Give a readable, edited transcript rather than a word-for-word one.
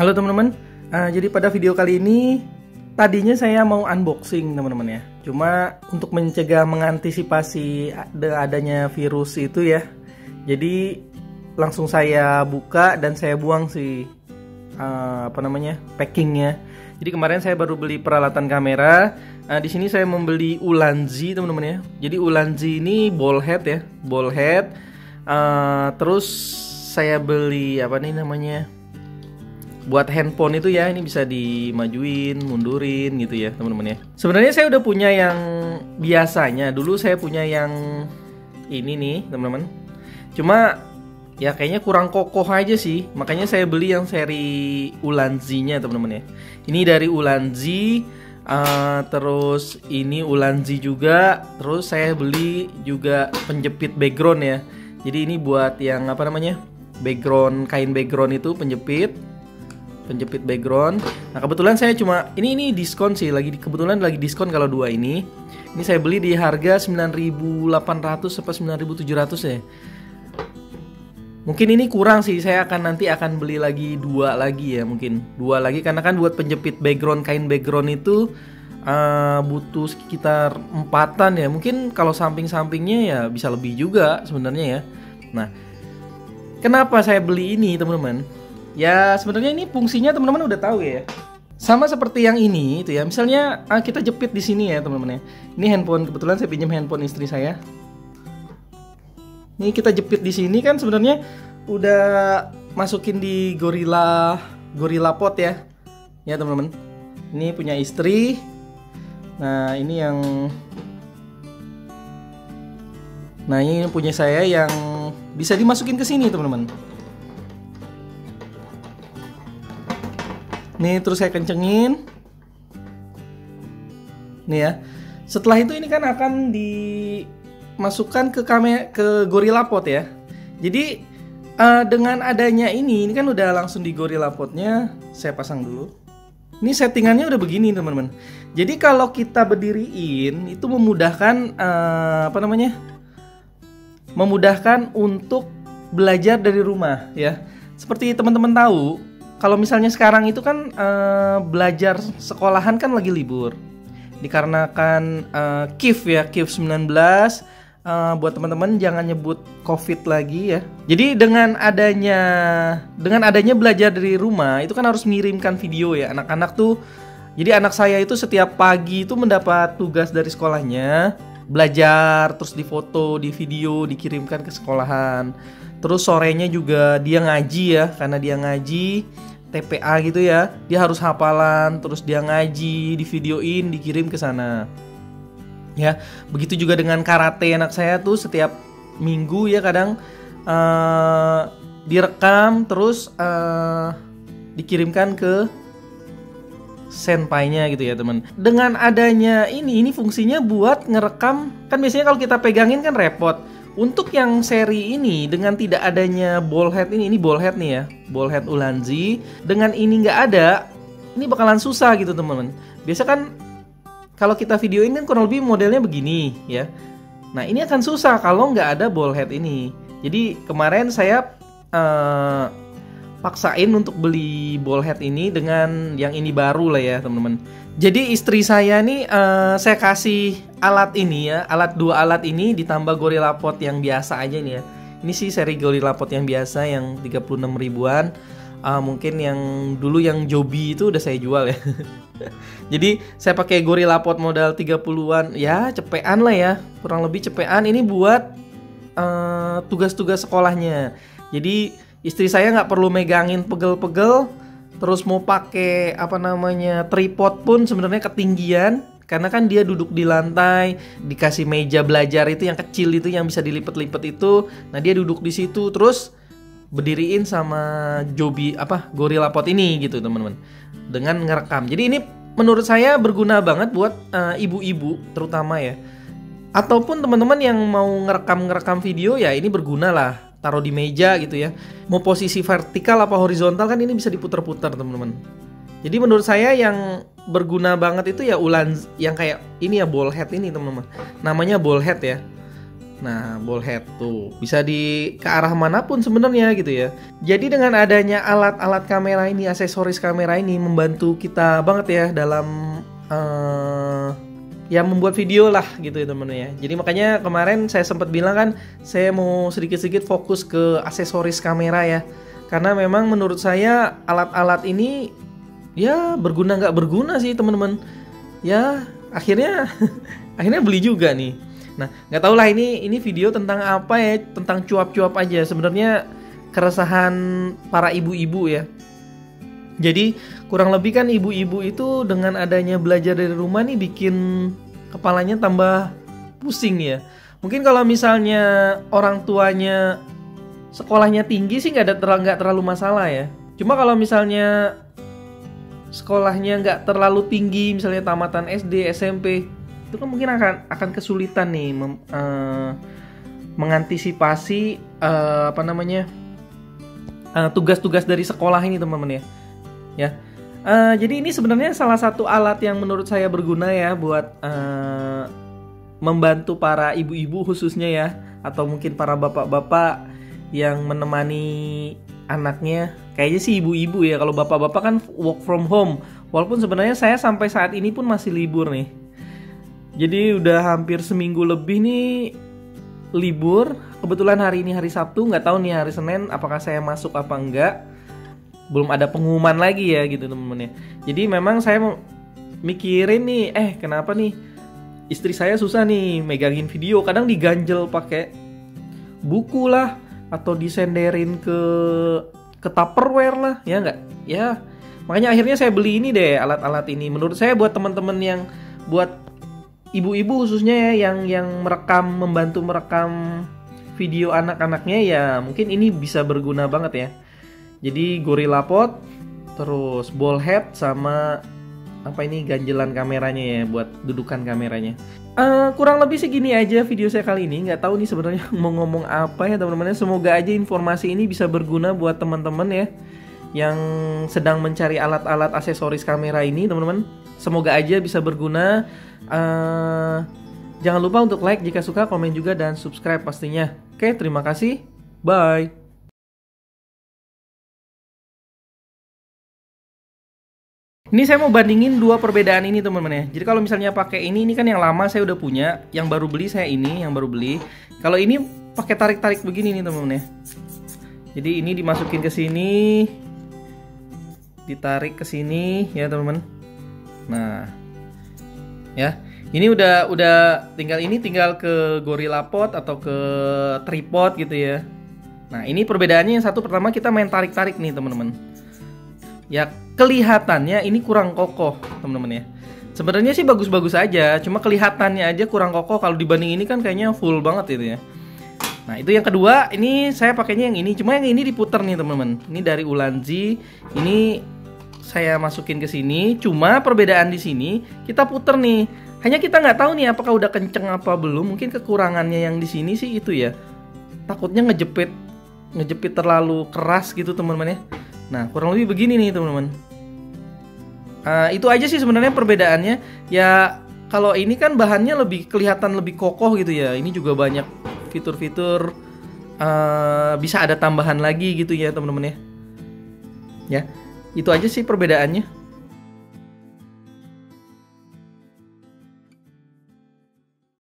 Halo teman-teman, jadi pada video kali ini tadinya saya mau unboxing teman-teman ya. Cuma untuk mencegah mengantisipasi adanya virus itu ya, jadi langsung saya buka dan saya buang si packingnya. Jadi kemarin saya baru beli peralatan kamera. Di sini saya membeli Ulanzi teman-teman ya. Jadi Ulanzi ini ball head ya, ball head. Terus saya beli buat handphone itu ya, ini bisa dimajuin, mundurin gitu ya teman-teman ya. Sebenarnya saya udah punya yang biasanya, dulu saya punya yang ini nih teman-teman. Cuma ya kayaknya kurang kokoh aja sih, makanya saya beli yang seri Ulanzi-nya teman-teman ya. Ini dari Ulanzi, terus ini Ulanzi juga, terus saya beli juga penjepit background ya. Jadi ini buat yang background, kain background itu penjepit background. Nah kebetulan saya cuma ini diskon sih, kebetulan lagi diskon kalau dua ini. Ini saya beli di harga 9.800 sampai 9.700 ya. Mungkin ini kurang sih, saya nanti akan beli lagi dua lagi ya, mungkin dua lagi karena kan buat penjepit background, kain background itu butuh sekitar 4-an ya. Mungkin kalau samping-sampingnya ya bisa lebih juga sebenarnya ya. Nah, kenapa saya beli ini teman-teman? Ya sebenarnya ini fungsinya teman-teman udah tahu ya. Sama seperti yang ini itu ya. Misalnya kita jepit di sini ya teman-teman ya. Ini handphone, kebetulan saya pinjam handphone istri saya. Ini kita jepit di sini kan sebenarnya udah masukin di Gorilla Pot ya. Ya teman-teman. Ini punya istri. Nah, ini punya saya yang bisa dimasukin ke sini teman-teman. Nih terus saya kencengin. Nih ya. Setelah itu ini kan akan dimasukkan ke Gorilla Pot ya. Jadi dengan adanya ini kan udah langsung di Gorilla Potnya. Saya pasang dulu. Ini settingannya udah begini teman-teman. Jadi kalau kita berdiriin itu memudahkan memudahkan untuk belajar dari rumah ya. Seperti teman-teman tahu, kalau misalnya sekarang itu kan belajar sekolahan kan lagi libur. Dikarenakan KIF 19, buat teman-teman jangan nyebut COVID lagi ya. Jadi dengan adanya belajar dari rumah itu kan harus mengirimkan video ya anak-anak tuh. Jadi anak saya itu setiap pagi itu mendapat tugas dari sekolahnya, belajar, terus difoto, di video, dikirimkan ke sekolahan. Terus sorenya juga dia ngaji ya, karena dia ngaji TPA gitu ya. Dia harus hafalan, terus dia ngaji, divideoin, dikirim ke sana. Ya, begitu juga dengan karate anak saya tuh setiap minggu ya kadang direkam terus dikirimkan ke senpainya gitu ya teman. Dengan adanya ini fungsinya buat ngerekam. Kan biasanya kalau kita pegangin kan repot. Untuk yang seri ini dengan tidak adanya ball head ini ball head nih ya, ball head Ulanzi. Dengan ini nggak ada, ini bakalan susah gitu teman-teman. Biasa kan kalau kita videoin kan kurang lebih modelnya begini ya. Nah ini akan susah kalau nggak ada ball head ini. Jadi kemarin saya paksain untuk beli ball head ini dengan yang ini baru lah ya teman-teman. Jadi istri saya nih saya kasih alat ini ya, dua alat ini ditambah Gorilla Pot yang biasa aja nih ya. Ini sih seri Gorilla Pot yang biasa yang 36 ribuan. Mungkin yang dulu yang Joby itu udah saya jual ya. Jadi saya pakai Gorilla Pot modal 30-an. Ya cepean lah ya, kurang lebih cepean. Ini buat tugas-tugas sekolahnya. Jadi istri saya nggak perlu megangin pegel-pegel. Terus mau pakai tripod pun sebenarnya ketinggian. Karena kan dia duduk di lantai, dikasih meja belajar itu yang kecil itu yang bisa dilipet-lipet itu. Nah dia duduk di situ terus berdiriin sama Gorilla Pot ini gitu teman-teman. Dengan ngerekam. Jadi ini menurut saya berguna banget buat ibu-ibu terutama ya. Ataupun teman-teman yang mau ngerekam video ya ini berguna lah. Taruh di meja gitu ya. Mau posisi vertikal apa horizontal kan ini bisa diputar-putar teman-teman. Jadi menurut saya yang berguna banget itu ya Ulanzi yang kayak ini ya ball head ini teman-teman. Namanya ball head ya. Nah, ball head tuh bisa ke arah manapun sebenarnya gitu ya. Jadi dengan adanya alat-alat kamera ini, aksesoris kamera ini membantu kita banget ya dalam ya membuat video lah gitu ya teman-teman ya. Jadi makanya kemarin saya sempat bilang kan saya mau sedikit-sedikit fokus ke aksesoris kamera ya. Karena memang menurut saya alat-alat ini ya berguna nggak berguna sih teman-teman. Ya akhirnya akhirnya beli juga nih. Nah, nggak tahu lah ini video tentang apa ya, tentang cuap-cuap aja. Sebenarnya keresahan para ibu-ibu ya. Jadi kurang lebih kan ibu-ibu itu dengan adanya belajar dari rumah nih bikin kepalanya tambah pusing ya. Mungkin kalau misalnya orang tuanya sekolahnya tinggi sih nggak terlalu masalah ya. Cuma kalau misalnya sekolahnya nggak terlalu tinggi, misalnya tamatan SD, SMP, itu kan mungkin akan kesulitan nih mengantisipasi tugas-tugas dari sekolah ini teman-teman ya. Jadi ini sebenarnya salah satu alat yang menurut saya berguna ya buat membantu para ibu-ibu khususnya ya, atau mungkin para bapak-bapak yang menemani anaknya. Kayaknya sih ibu-ibu ya, kalau bapak-bapak kan work from home. Walaupun sebenarnya saya sampai saat ini pun masih libur nih. Jadi udah hampir seminggu lebih nih libur. Kebetulan hari ini hari Sabtu, nggak tahu nih hari Senin apakah saya masuk apa enggak. Belum ada pengumuman lagi ya gitu temen-temen ya. Jadi memang saya mikirin nih, kenapa nih istri saya susah nih megangin video. Kadang diganjel pakai buku lah, atau disenderin ke Tupperware lah, ya nggak? Ya makanya akhirnya saya beli ini deh, alat-alat ini. Menurut saya buat teman-teman yang buat ibu-ibu khususnya ya, yang membantu merekam video anak-anaknya ya, mungkin ini bisa berguna banget ya. Jadi GorillaPod, terus ball head, sama ganjelan kameranya ya, buat dudukan kameranya. Kurang lebih segini aja video saya kali ini. Nggak tahu nih sebenarnya mau ngomong apa ya teman-teman. Semoga aja informasi ini bisa berguna buat teman-teman ya yang sedang mencari alat-alat aksesoris kamera ini teman-teman. Semoga aja bisa berguna. Jangan lupa untuk like jika suka, komen juga, dan subscribe pastinya. Oke, terima kasih. Bye. Ini saya mau bandingin dua perbedaan ini teman-teman ya. Jadi kalau misalnya pakai ini kan yang lama saya udah punya, yang baru beli saya ini yang baru beli. Kalau ini pakai tarik-tarik begini nih teman-teman ya. Jadi ini dimasukin ke sini, ditarik ke sini ya teman-teman. Nah, ya. Ini udah tinggal ke GorillaPod atau ke tripod gitu ya. Nah, ini perbedaannya yang satu, pertama kita main tarik-tarik nih teman-teman. Ya kelihatannya ini kurang kokoh teman-teman ya. Sebenarnya sih bagus-bagus aja, cuma kelihatannya aja kurang kokoh. Kalau dibanding ini kan kayaknya full banget gitu ya. Nah itu yang kedua, ini saya pakainya yang ini, cuma yang ini diputer nih teman-teman. Ini dari Ulanzi, ini saya masukin ke sini. Cuma perbedaan di sini kita puter nih. Hanya kita nggak tahu nih apakah udah kenceng apa belum. Mungkin kekurangannya yang di sini sih itu ya. Takutnya ngejepit terlalu keras gitu teman-teman ya. Nah kurang lebih begini nih teman-teman. Itu aja sih sebenarnya perbedaannya. Ya kalau ini kan bahannya kelihatan lebih kokoh gitu ya. Ini juga banyak fitur-fitur, bisa ada tambahan lagi gitu ya teman-teman ya. Ya itu aja sih perbedaannya.